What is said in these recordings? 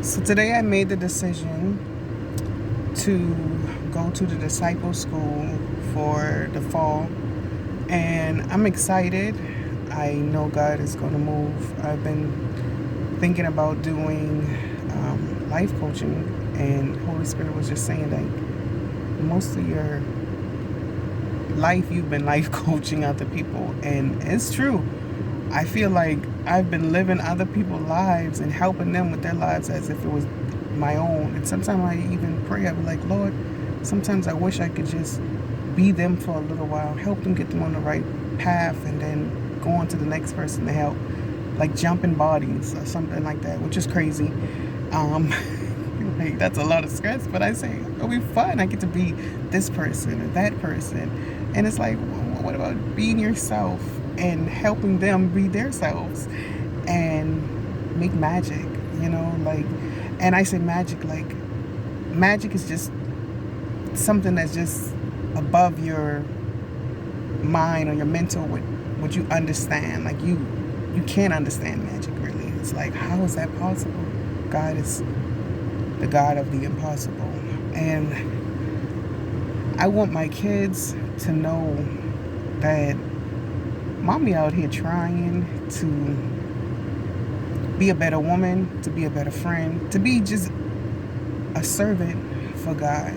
So today I made the decision to go to the disciple school for the fall, and I'm excited. I know God is going to move. I've been thinking about doing life coaching, and Holy Spirit was just saying that most of your life you've been life coaching other people, and it's true. I feel like I've been living other people's lives and helping them with their lives as if it was my own. And sometimes I even pray, I be like, Lord, sometimes I wish I could just be them for a little while, help them get them on the right path, and then go on to the next person to help, like jumping bodies or something like that, which is crazy. Um, like, that's a lot of stress, but I say it'll be fun. I get to be this person or that person, and it's like, what about being yourself and helping them be themselves and make magic? Like, and I say magic, like magic is just something that's just above your mind or your mental, what you understand. Like you can't understand magic really. It's like, how is that possible? God is the God of the impossible. And I want my kids to know that mommy out here trying to be a better woman, to be a better friend, to be just a servant for God.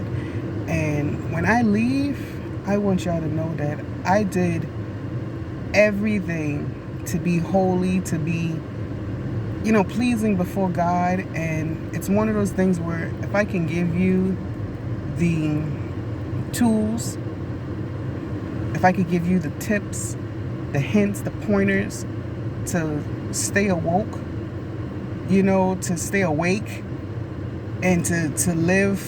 And when I leave, I want y'all to know that I did everything to be holy, to be, pleasing before God. And it's one of those things where if I can give you the tools, if I could give you the tips, the hints, the pointers to stay awoke, to stay awake and to live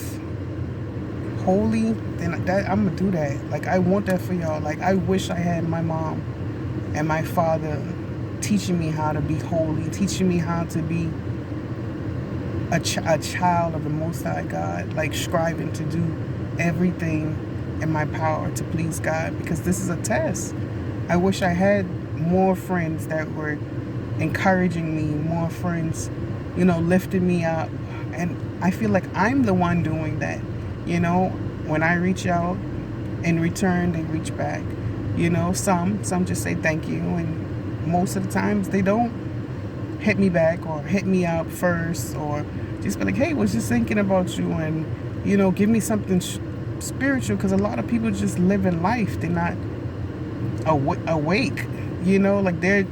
holy, then that I'm gonna do that. Like, I want that for y'all. Like, I wish I had my mom and my father teaching me how to be holy, teaching me how to be a child of the Most High God, like striving to do everything in my power to please God, because this is a test. I wish I had more friends that were encouraging me, more friends, lifting me up. And I feel like I'm the one doing that. When I reach out, in return, they reach back. Some just say thank you, and most of the times they don't hit me back or hit me up first, or just be like, hey, was just thinking about you, and give me something spiritual, because a lot of people just live in life, they're not awake. Like they're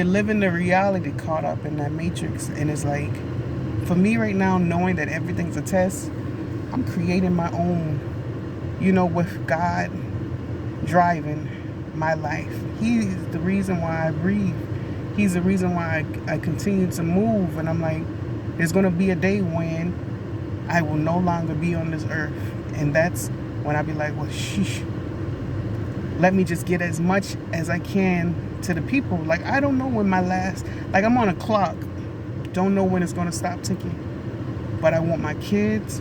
living the reality, caught up in that matrix. And it's like, for me right now, knowing that everything's a test, I'm creating my own, with God driving my life. He's the reason why I breathe. He's the reason why I continue to move. And I'm like, there's going to be a day when I will no longer be on this earth. And that's when I be like, well, sheesh, let me just get as much as I can to the people. Like, I don't know when like, I'm on a clock. Don't know when it's going to stop ticking. But I want my kids,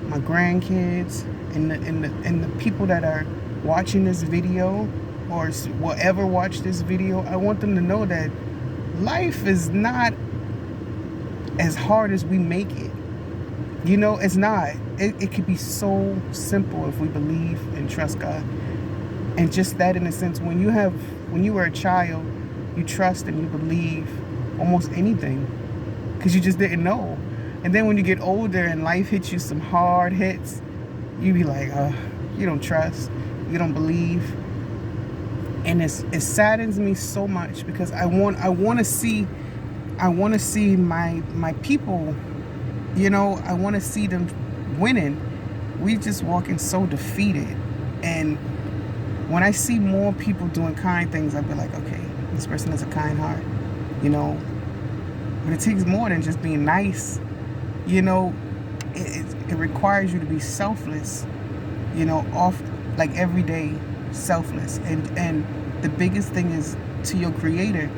my grandkids, and the people that are watching this video or will ever watch this video, I want them to know that life is not as hard as we make it. It's not. It could be so simple if we believe and trust God. And just that, in a sense, when you were a child, you trust and you believe almost anything because you just didn't know. And then when you get older and life hits you some hard hits, you be like, you don't trust, you don't believe. And it saddens me so much, because I want to see my people, I want to see them winning. We just walking so defeated. And when I see more people doing kind things, I'll be like, okay, this person has a kind heart, But it takes more than just being nice. It requires you to be selfless, off, like, every day, selfless. And the biggest thing is to your creator.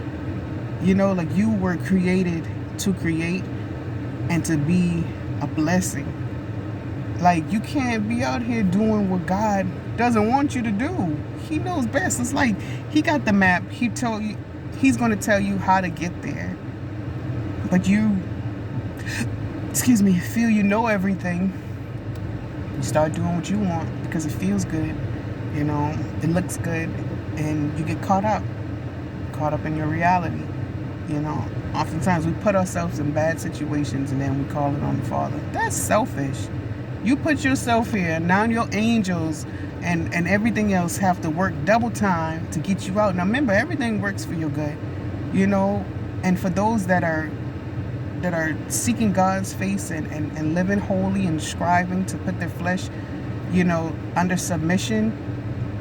Like, you were created to create and to be a blessing. Like, you can't be out here doing what God doesn't want you to do. He knows best. It's like, he got the map. He's going to tell you how to get there. But you feel you know everything, you start doing what you want because it feels good, it looks good, and you get caught up in your reality. Oftentimes we put ourselves in bad situations and then we call it on the Father. That's selfish. You put yourself here, now your angels and everything else have to work double time to get you out. Now remember, everything works for your good, and for those that are seeking God's face and living holy and striving to put their flesh, under submission,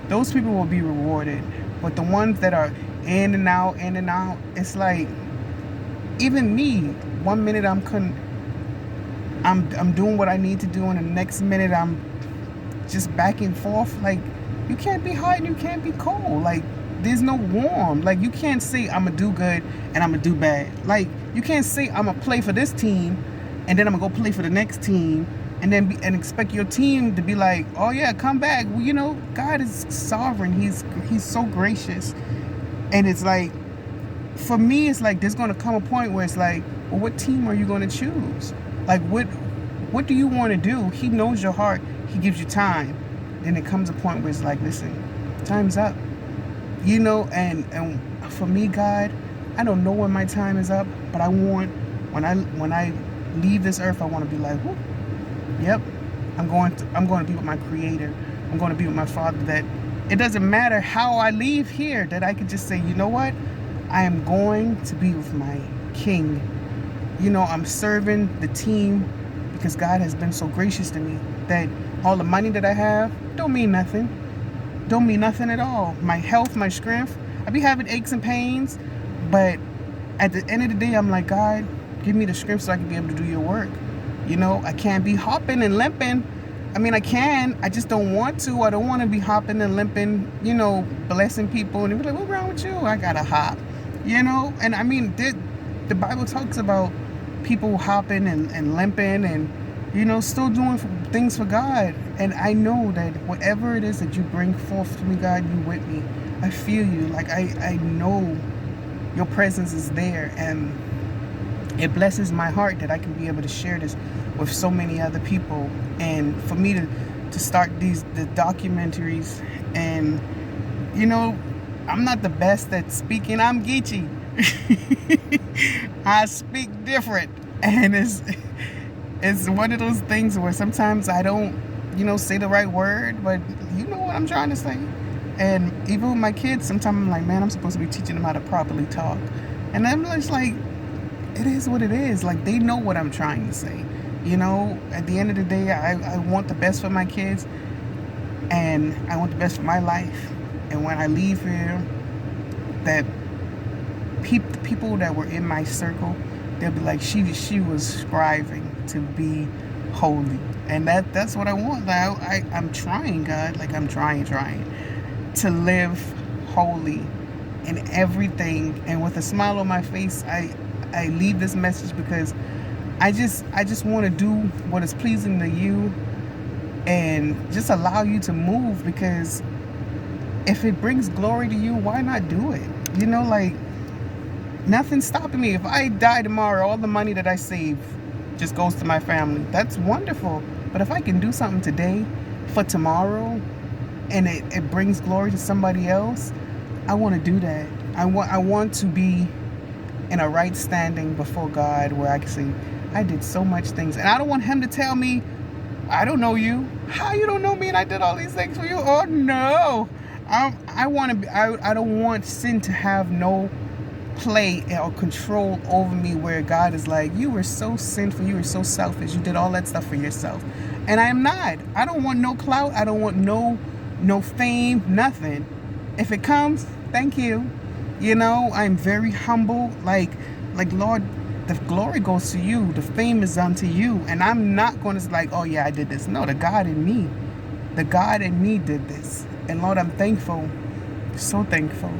those people will be rewarded. But the ones that are in and out, it's like, even me, 1 minute I'm doing what I need to do, and the next minute I'm just back and forth. Like, you can't be hot and you can't be cold. Like, there's no warm. Like, you can't say I'm gonna do good and I'm gonna do bad. Like, you can't say I'm gonna play for this team and then I'm gonna go play for the next team and then and expect your team to be like, oh yeah, come back. Well, God is sovereign. He's so gracious. And it's like, for me, it's like there's gonna come a point where it's like, well, what team are you gonna choose? Like, what do you want to do? He knows your heart. He gives you time. Then it comes a point where it's like, listen, time's up. And for me, God, I don't know when my time is up, but I want, when I leave this earth, I want to be like, whoop, yep, I'm going to be with my Creator. I'm going to be with my Father. That it doesn't matter how I leave here, that I could just say, you know what? I am going to be with my King. I'm serving the team because God has been so gracious to me that all the money that I have don't mean nothing. Don't mean nothing at all. My health, my strength, I be having aches and pains, but at the end of the day, I'm like, God, give me the strength so I can be able to do your work. I can't be hopping and limping. I mean, I can, I just don't want to. I don't want to be hopping and limping, blessing people, and they be like, what's wrong with you? I gotta hop, and I mean, the Bible talks about people hopping and limping and, still doing things for God. And I know that whatever it is that you bring forth to me, God, you with me. I feel you. Like, I know your presence is there, and it blesses my heart that I can be able to share this with so many other people. And for me to start the documentaries, and I'm not the best at speaking. I'm Geechee. I speak different, and it's one of those things where sometimes I don't, say the right word, but you know what I'm trying to say. And even with my kids, sometimes I'm like, man, I'm supposed to be teaching them how to properly talk. And I'm just like, it is what it is. Like, they know what I'm trying to say. At the end of the day, I want the best for my kids, and I want the best for my life. And when I leave here, that people that were in my circle, they'll be like, she was striving to be holy. And that's what I want. Like, I'm trying, God. Like, I'm trying to live holy in everything. And with a smile on my face, I leave this message because I just want to do what is pleasing to you and just allow you to move, because if it brings glory to you, why not do it? Like, nothing's stopping me. If I die tomorrow, all the money that I save just goes to my family. That's wonderful. But if I can do something today for tomorrow, and it brings glory to somebody else, I want to do that. I want to be in a right standing before God, where I can say, I did so much things. And I don't want him to tell me, I don't know you. How you don't know me and I did all these things for you? Oh no. I want to be, I don't want sin to have no play or control over me, where God is like, you were so sinful, you were so selfish, you did all that stuff for yourself. And I am not. I don't want no clout. I don't want no fame, nothing. If it comes, thank you. I'm very humble. Like, Lord, the glory goes to you. The fame is unto you. And I'm not going to like, oh yeah, I did this. No, the God in me did this. And Lord, I'm thankful. So thankful.